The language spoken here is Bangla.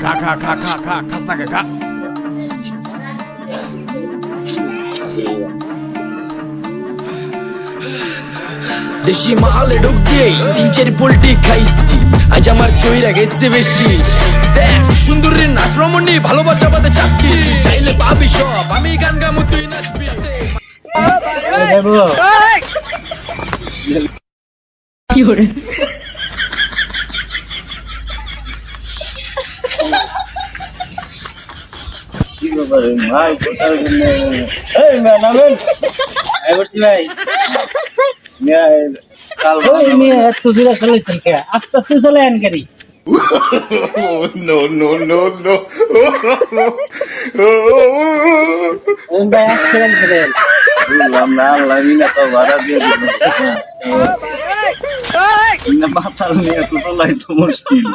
খা খা খা খা খা খাস না খা। দেশি মালে ঢুক দিয়ে 3-4 পোল্ট্রি খাইছি, আজ আমার চইরা গেছে বেশি। দেখ সুন্দরীর নাচ রমণী, ভালোবাসা বাদে চাকরি, চাইলে পাবি সব, আমি গান গামু তুই নাচবি। কি করে ভাই এই ম্যাডামেন আই বলছি ভাই কাল এত জোরে চালাইছেন কে? আস্তে আস্তে চালায়েন গাড়ি। No, no, no, no. ভাই আস্তে চালাইছেন। বললাম না লাগি না তো ভাড়া দিয়ে দিন। না মাথা নিয়ে তো চালাই তো মুশকিল।